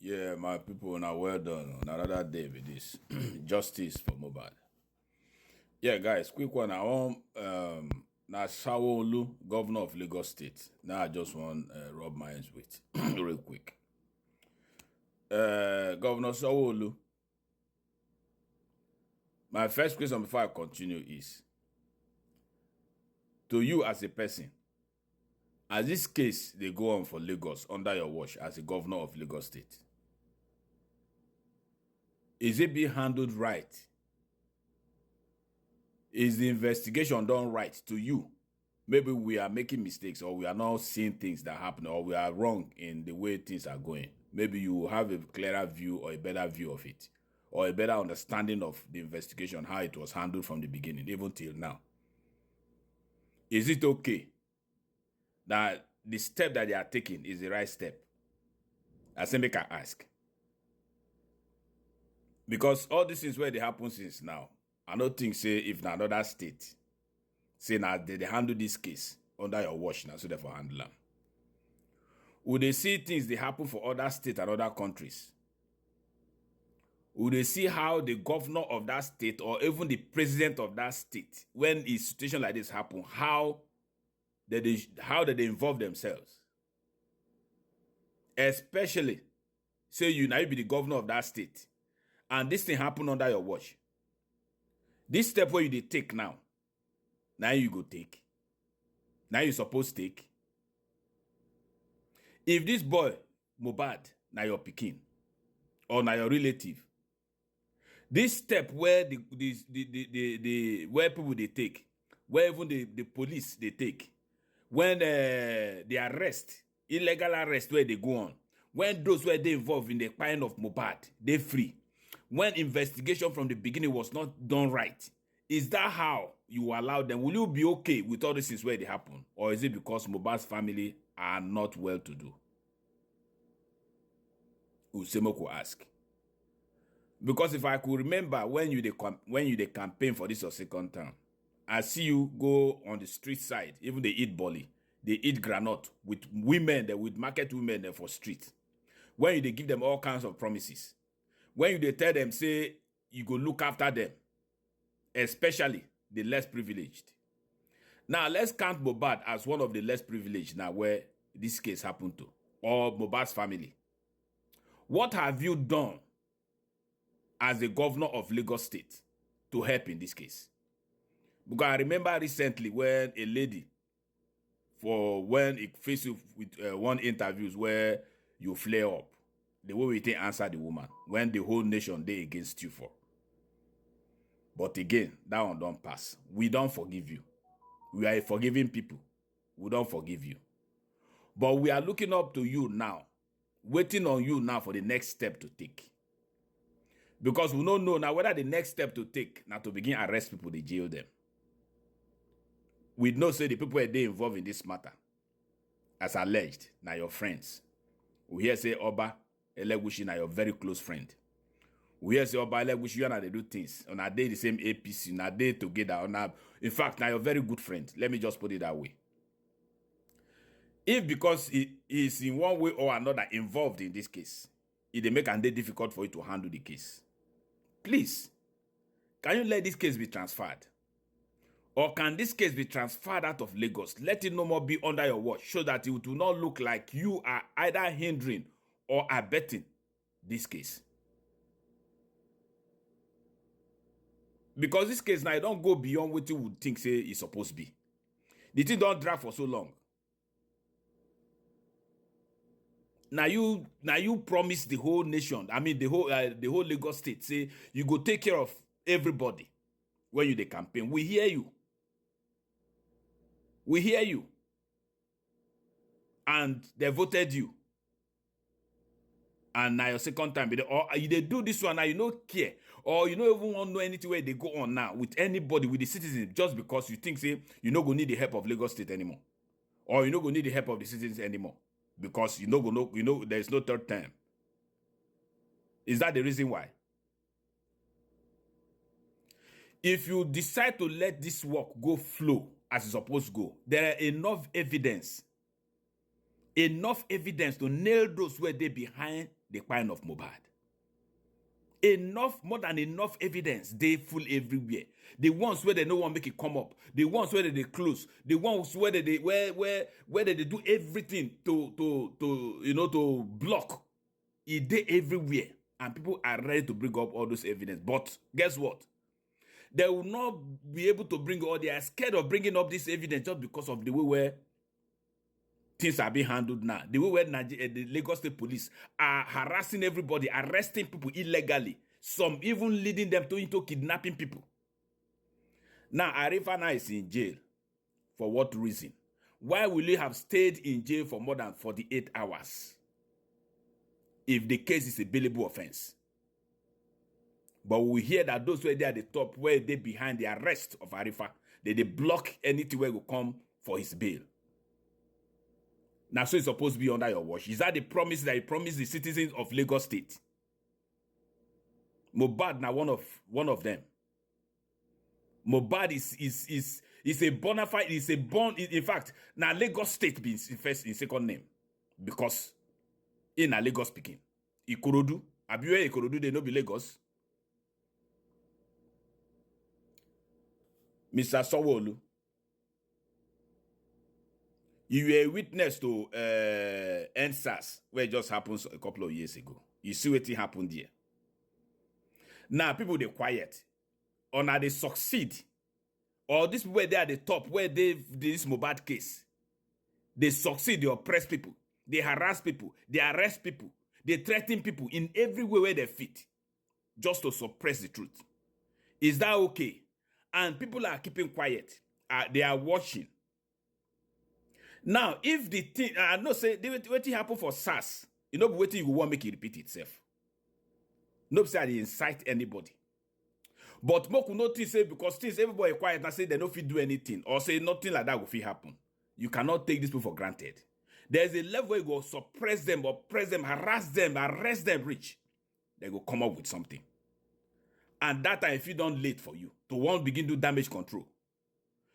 Yeah, my people, now well done. On another day with this justice for Mohbad. Yeah, guys, quick one. I want now Sawo-Olu, governor of Lagos State. Now I just want rub minds with real quick. Governor Sawo-Olu. My first question before I continue is to you as a person. As this case they go on for Lagos under your watch as a governor of Lagos State, is it being handled right? Is the investigation done right to you? Maybe we are making mistakes, or we are not seeing things that happen, or we are wrong in the way things are going. Maybe you have a clearer view or a better view of it, or a better understanding of the investigation, how it was handled from the beginning, even till now. Is it okay that the step that they are taking is the right step? As I make I ask. Because all these things where they happen since now, I don't think say if na another state say now they handle this case under your watch now, so therefore handle them. Would they see things they happen for other states and other countries? Would they see how the governor of that state or even the president of that state, when a situation like this happen, how did they involve themselves? Especially, say you now be the governor of that state, and this thing happen under your watch. This step where you take now you go take. Now you supposed to take. If this boy, Mohbad, now your pikin, or now your relative, this step where the where people they take, where even the police they take, when the arrest, illegal arrest where they go on, when those where they involved in the crime of Mohbad, they free. When investigation from the beginning was not done right, is that how you allow them? Will you be okay with all these things where they happen? Or is it because Mohbad's family are not well-to-do? Usemoko ask. Because if I could remember when you the campaign for this your second term, I see you go on the street side, even they eat bully, they eat granite with women, with market women there for street. When they give them all kinds of promises. When they tell them, say, you go look after them, especially the less privileged. Now, let's count Mohbad as one of the less privileged now where this case happened to, or Mohbad's family. What have you done as the governor of Lagos State to help in this case? Because I remember recently when a lady, when it faced with one interviews where you flare up, the way we take answer the woman, when the whole nation they against you for. But again, that one don't pass. We don't forgive you. We are a forgiving people. We don't forgive you. But we are looking up to you now, waiting on you now for the next step to take. Because we don't know now whether the next step to take now to begin arrest people, they jail them. We know say the people are they involved in this matter, as alleged, now your friends. We hear say Oba Elegushi now your very close friend. We hear say Oba Elegushi you and they do things. On a day the same APC, on a day together. In fact, now you're very good friend. Let me just put it that way. If because he is in one way or another involved in this case, it make it difficult for you to handle the case. Please, can you let this case be transferred? Or can this case be transferred out of Lagos? Let it no more be under your watch so that it will not look like you are either hindering or abetting this case. Because this case now, it don't go beyond what you would think say it's supposed to be. The thing don't drag for so long. Now you promise the whole nation, I mean the whole Lagos State, say you go take care of everybody when you the campaign. We hear you. We hear you. And they voted you. And now your second time, or they do this one now, you don't care. Or you don't even want to know anything where they go on now with anybody, with the citizens, just because you think, say, you no go need the help of Lagos State anymore. Or you no go need the help of the citizens anymore. Because you know there's no third term. Is that the reason why? If you decide to let this work go flow as it's supposed to go, there are enough evidence to nail those where they behind the crime of Mohbad. Enough, more than enough evidence, they full everywhere. The ones where they no one make it come up, the ones where they close, the ones where they where they do everything to block. It they everywhere, and people are ready to bring up all those evidence. But guess what? They will not be able to bring all. They are scared of bringing up this evidence just because of the way where things are being handled now. The way where the Lagos State Police are harassing everybody, arresting people illegally. Some even leading them into kidnapping people. Now, Arifana is in jail. For what reason? Why will he have stayed in jail for more than 48 hours? If the case is a bailable offense. But we hear that those who are there at the top, where they behind the arrest of Arifa, they block anything where will come for his bail. Now, so it's supposed to be under your watch. Is that the promise that he promised the citizens of Lagos State? Mohbad now one of them. Mohbad is a bona fide, is a born. In fact, now Lagos State being first in second name because in a Lagos speaking, Ikorodu, Abiwe Ikorodu, they no be Lagos. Mr. Sawo-Olu, you were a witness to NSAS, where it just happened a couple of years ago. You see what happened there. Now, people, they quiet. Or now they succeed. Or these people, they are at the top, where this Mohbad case. They succeed, they oppress people. They harass people. They arrest people. They threaten people in every way where they fit. Just to suppress the truth. Is that okay? And people are keeping quiet. They are watching. Now, if the thing, I know say, what happen for SARS, you know, what you want make it repeat itself. No say they incite anybody. But more could not say because things everybody quiet and say they don't fit do anything or say nothing like that will fit happen. You cannot take these people for granted. There's a level where you go suppress them, oppress them, harass them, arrest them, rich. They go come up with something. And that time, if you don't late for you, to want begin to do damage control.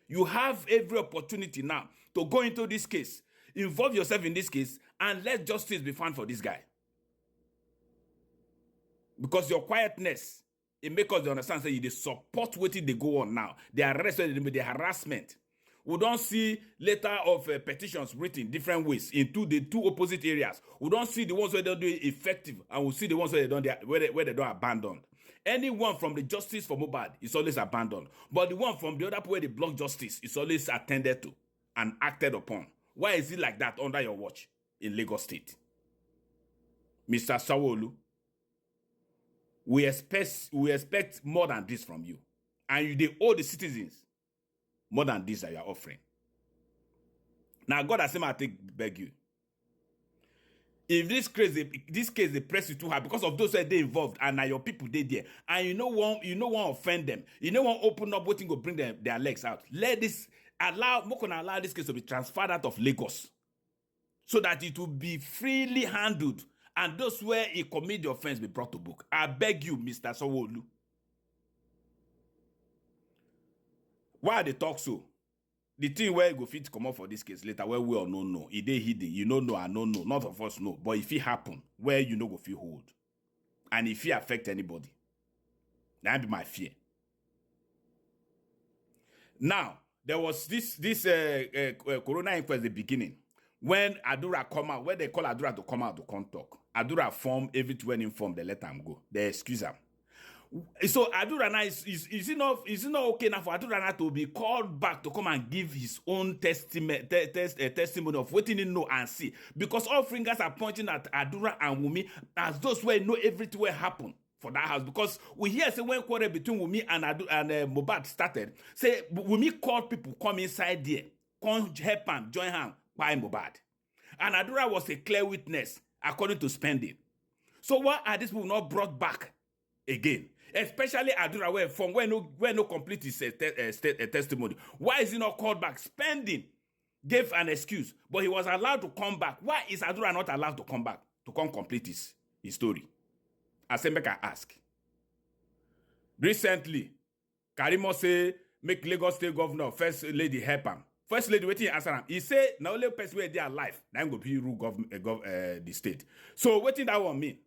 You have every opportunity now to go into this case, involve yourself in this case, and let justice be found for this guy. Because your quietness, it makes us understand that they support what they go on now. They arrest them, the harassment. We don't see letter of petitions written different ways into the two opposite areas. We don't see the ones where they don't do it effective, and we see the ones where they don't abandon. Anyone from the justice for Mohbad is always abandoned. But the one from the other where they block justice is always attended to and acted upon. Why is it like that under your watch in Lagos State? Mr. Sawo-Olu, we expect more than this from you. And they owe the citizens more than this that you are offering. Now, God has said, I beg you. If this case they press you too hard because of those who are they involved and now your people they there and you know want offend them, you know want open up what thing go bring their legs out. Let this allow this case to be transferred out of Lagos so that it will be freely handled and those where he commit the offense be brought to book. I beg you, Mr. Sawo-Olu. Why they talk so? The thing where go fit come up for this case later, where we all know, it dey hidden. You know, I know, not of us know. But if it happen, where you know go feel hold, and if it affect anybody, that be my fear. Now there was this Corona inquest at the beginning when Adura come out, where they call Adura to come out to come talk. Adura form everything inform, they let him go. They excuse him. So Adura now is it not okay now for Adura now to be called back to come and give his own testimony of what he know and see, because all fingers are pointing at Adura and Wumi as those who know everything will happen for that house, because we hear say when quarrel between Wumi and Mohbad started, say Wumi called people come inside there, come help him, join him by Mohbad, and Adura was a clear witness according to spending. So why are these people not brought back again? Especially Adura, where no complete his testimony. Why is he not called back? Spending gave an excuse, but he was allowed to come back. Why is Adura not allowed to come back to come complete his story? Asembeka ask. Recently, Karimo say make Lagos State Governor, First Lady help him. First Lady waiting answer him. He say now only person where they are alive, then go be rule the state. So what did that one mean?